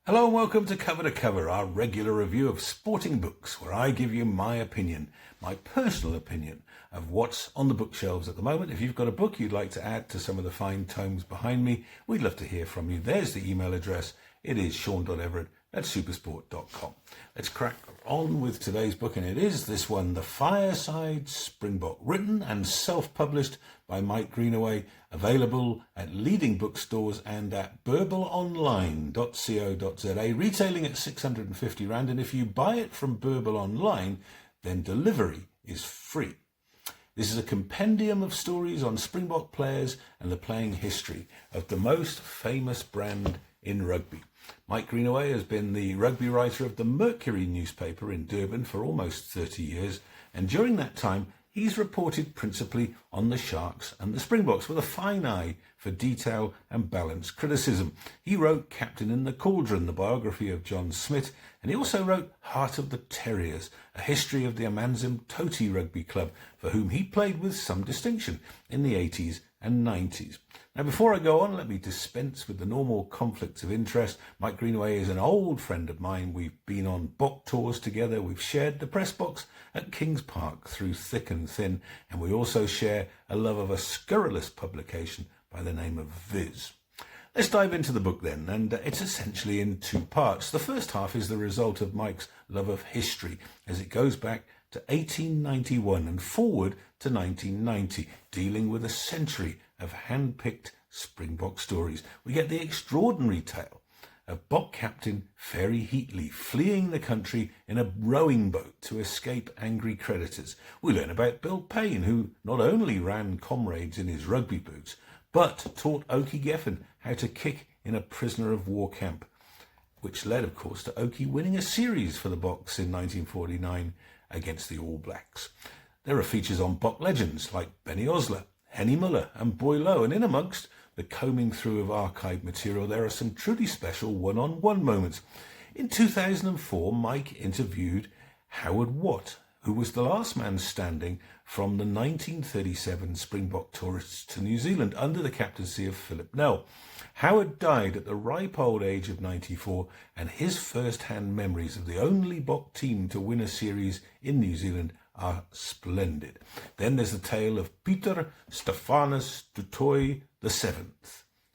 Hello and welcome to Cover, our regular review of sporting books, where I give you my opinion, my personal opinion of what's on the bookshelves at the moment. If you've got a book you'd like to add to some of the fine tomes behind me, we'd love to hear from you. There's the email address. It is sean.everett@supersport.com. Let's crack on with today's book, and it is this one, The Fireside Springbok, written and self-published by Mike Greenaway, available at leading bookstores and at burbleonline.co.za, retailing at 650 Rand. And if you buy it from Burble Online, then delivery is free. This is a compendium of stories on Springbok players and the playing history of the most famous brand in rugby. Mike Greenaway has been the rugby writer of the Mercury newspaper in Durban for almost 30 years, and during that time he's reported principally on the Sharks and the Springboks with a fine eye for detail and balanced criticism. He wrote Captain in the Cauldron, the biography of John Smith, and he also wrote Heart of the Terriers, a history of the Amanzim Toti Rugby Club, for whom he played with some distinction in the 80s and 90s. Now, before I go on, let me dispense with the normal conflicts of interest. Mike Greenaway is an old friend of mine. We've been on Bok tours together. We've shared the press box at Kings Park through thick and thin, and we also share a love of a scurrilous publication by the name of Viz. Let's dive into the book then, and it's essentially in two parts. The first half is the result of Mike's love of history as it goes back to 1891 and forward to 1990, dealing with a century of hand-picked Springbok stories. We get the extraordinary tale of Bok captain Ferry Heatley fleeing the country in a rowing boat to escape angry creditors. We learn about Bill Payne, who not only ran comrades in his rugby boots, but taught Oki Geffen how to kick in a prisoner of war camp, which led, of course, to Oki winning a series for the Boks in 1949 against the All Blacks. There are features on Bok legends like Benny Osler, Henny Muller and Boy Lowe, and in amongst the combing through of archive material, there are some truly special one-on-one moments. In 2004, Mike interviewed Howard Watt, who was the last man standing from the 1937 Springbok tourists to New Zealand under the captaincy of Philip Nell. Howard died at the ripe old age of 94, and his first-hand memories of the only Bok team to win a series in New Zealand are splendid. Then there's the tale of Pieter Stephanus du Toit VII.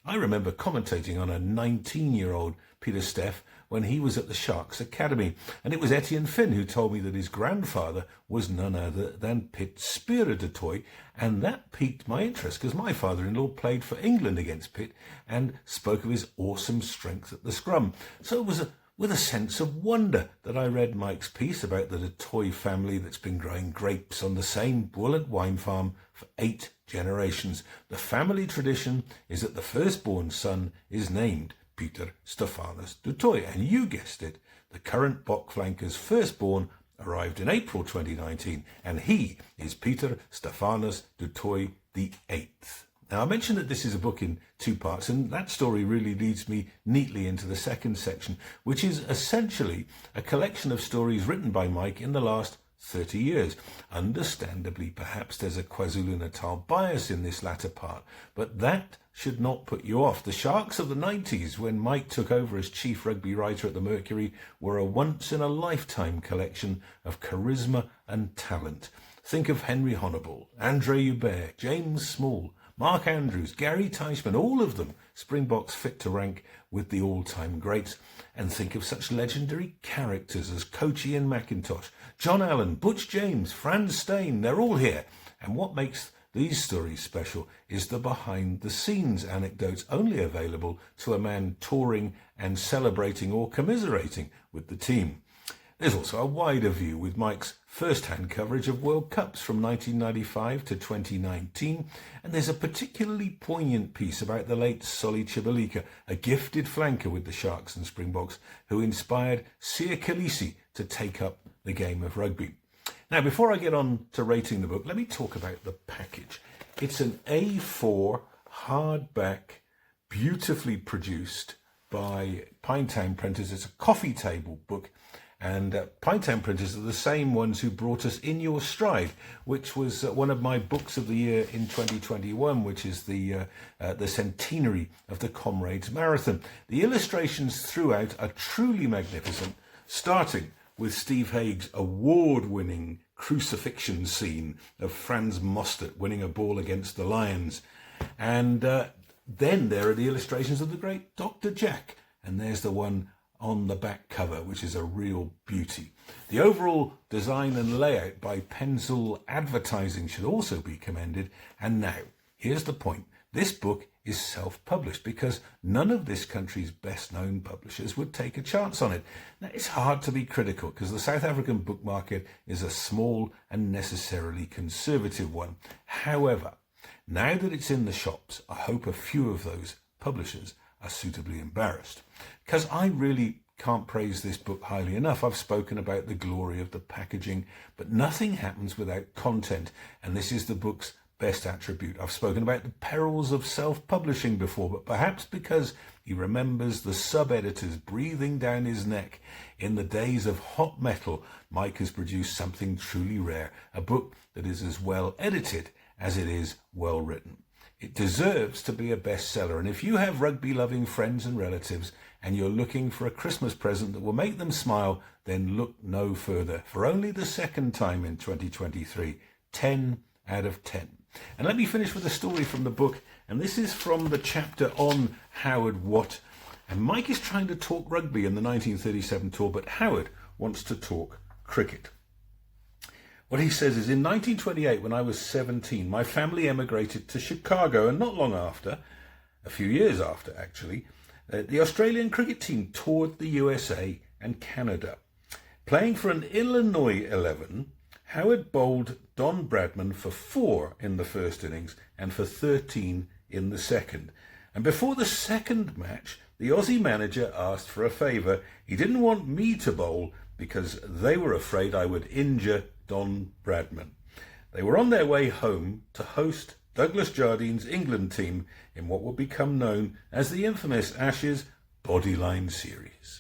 I remember commentating on a 19-year-old Peter Steff when he was at the Sharks Academy, and it was Etienne Finn who told me that his grandfather was none other than Piet Speer du Toit, and that piqued my interest because my father-in-law played for England against Piet and spoke of his awesome strength at the scrum. So it was with a sense of wonder that I read Mike's piece about the du Toit family that's been growing grapes on the same Bullet wine farm for 8 generations. The family tradition is that the firstborn son is named Pieter Stephanus du Toit, and you guessed it, the current Bok flanker's firstborn arrived in April 2019, and he is Pieter Stephanus du Toit VIII. Now, I mentioned that this is a book in two parts, and that story really leads me neatly into the second section, which is essentially a collection of stories written by Mike in the last 30 years. Understandably, perhaps there's a KwaZulu-Natal bias in this latter part, but that should not put you off. The Sharks of the 90s, when Mike took over as chief rugby writer at the Mercury, were a once-in-a-lifetime collection of charisma and talent. Think of Henry Honourable, Andre Hubert, James Small, Mark Andrews, Gary Teichmann, all of them Springboks fit to rank with the all-time greats. And think of such legendary characters as Coach Ian McIntosh, John Allen, Butch James, Franz Stein. They're all here. And what makes these stories special is the behind-the-scenes anecdotes only available to a man touring and celebrating or commiserating with the team. There's also a wider view with Mike's first-hand coverage of World Cups from 1995 to 2019, and there's a particularly poignant piece about the late Solly Chibalika, a gifted flanker with the Sharks and Springboks, who inspired Siya Kolisi to take up the game of rugby. Now, before I get on to rating the book, let me talk about the package. It's an A4 hardback, beautifully produced by Pinetown Printers. It's a coffee table book, And Pinetown printers are the same ones who brought us In Your Stride, which was one of my books of the year in 2021, which is the centenary of the Comrades Marathon. The illustrations throughout are truly magnificent, starting with Steve Haig's award-winning crucifixion scene of Franz Mostert winning a ball against the Lions. And then there are the illustrations of the great Dr. Jack, and there's the one on the back cover, which is a real beauty. The overall design and layout by Pencil Advertising should also be commended. And now, here's the point. This book is self-published because none of this country's best-known publishers would take a chance on it. Now, it's hard to be critical because the South African book market is a small and necessarily conservative one. However, now that it's in the shops, I hope a few of those publishers are suitably embarrassed, because I really can't praise this book highly enough. I've spoken about the glory of the packaging, but nothing happens without content, and this is the book's best attribute. I've spoken about the perils of self-publishing before, but perhaps because he remembers the sub-editors breathing down his neck in the days of hot metal, Mike has produced something truly rare, a book that is as well edited as it is well written. It deserves to be a bestseller, and if you have rugby-loving friends and relatives and you're looking for a Christmas present that will make them smile, then look no further. For only the second time in 2023, 10 out of 10. And let me finish with a story from the book, and this is from the chapter on Howard Watt. And Mike is trying to talk rugby in the 1937 tour, but Howard wants to talk cricket. What he says is, in 1928, when I was 17, my family emigrated to Chicago, and not long after, a few years after actually, the Australian cricket team toured the USA and Canada. Playing for an Illinois 11, Howard bowled Don Bradman for 4 in the first innings and for 13 in the second. And before the second match, the Aussie manager asked for a favour. He didn't want me to bowl because they were afraid I would injure Don Bradman. They were on their way home to host Douglas Jardine's England team in what would become known as the infamous Ashes Bodyline Series.